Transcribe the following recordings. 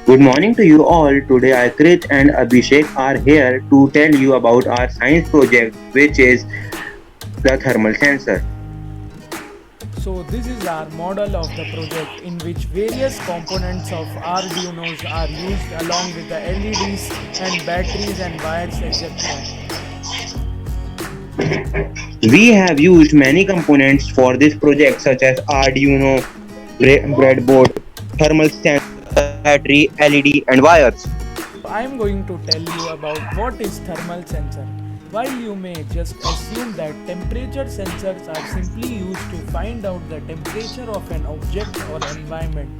Good morning to you all. Today, Akrit and Abhishek are here to tell you about our science project, which is the thermal sensor. So this is our model of the project in which various components of Arduinos are used along with the LEDs and batteries and wires etc. We have used many components for this project, such as Arduino, breadboard, thermal sensor, battery, LED, and wires. I am going to tell you about what is thermal sensor. While you may just assume that temperature sensors are simply used to find out the temperature of an object or environment,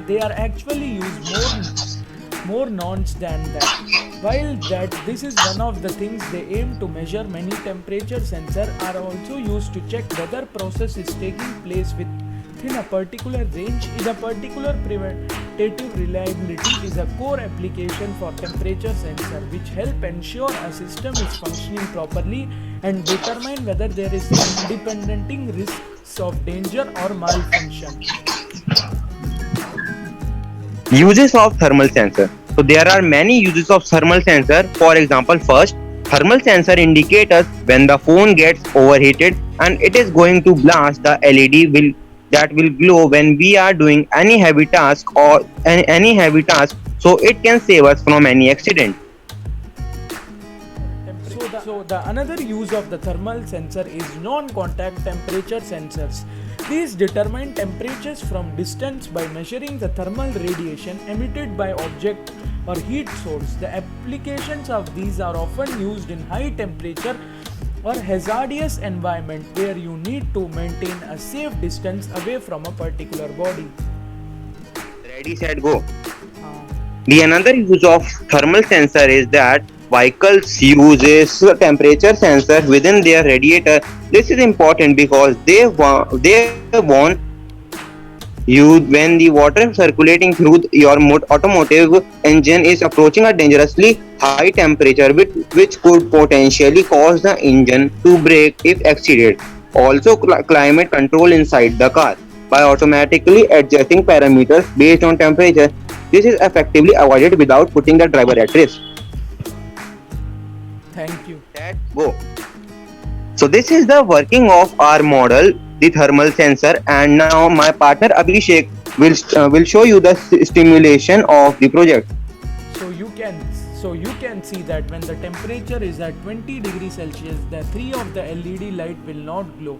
they are actually used more nonce than that. While that this is one of the things they aim to measure, many temperature sensors are also used to check whether process is taking place within a particular range. In a particular preventative reliability is a core application for temperature sensor which help ensure a system is functioning properly and determine whether there is independent risks of danger or malfunction. Uses of thermal sensor. So there are many uses of thermal sensor. For example, first, thermal sensor indicate us when the phone gets overheated and it is going to blast the LED that will glow when we are doing any heavy task or any heavy task, so it can save us from any accident. So the another use of the thermal sensor is non-contact temperature sensors. These determine temperatures from distance by measuring the thermal radiation emitted by object or heat source. The applications of these are often used in high temperature or hazardous environment where you need to maintain a safe distance away from a particular body. Ready, set, go. Uh, The another use of thermal sensor is that vehicles uses temperature sensor within their radiator. This is important because they want you when the water circulating through your automotive engine is approaching a dangerously high temperature which could potentially cause the engine to break if exceeded. Also, climate control inside the car by automatically adjusting parameters based on temperature. This is effectively avoided without putting the driver at risk. Thank you. Let's go. So this is the working of our model, the thermal sensor, and now my partner Abhishek will show you the stimulation of the project. So you can so you can see that when the temperature is at 20 degrees Celsius, the three of the LED light will not glow.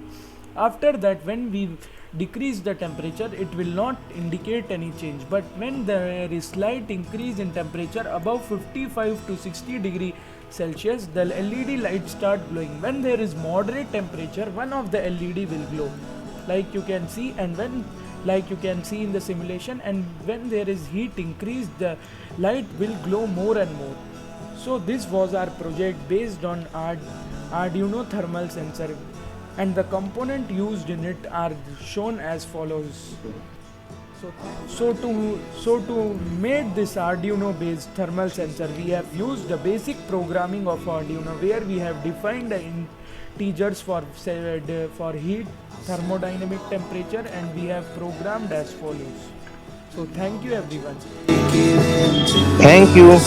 After that, when we decrease the temperature, it will not indicate any change. But when there is slight increase in temperature above 55 to 60 degree Celsius, the LED light start glowing. When there is moderate temperature, one of the LED will glow, like you can see, and when like you can see in the simulation, and when there is heat increase, the light will glow more and more. So this was our project based on Arduino thermal sensor, and the component used in it are shown as follows. So to make this Arduino based thermal sensor, we have used the basic programming of Arduino where we have defined the integers for heat, thermodynamic temperature, and we have programmed as follows. So thank you everyone. Thank you.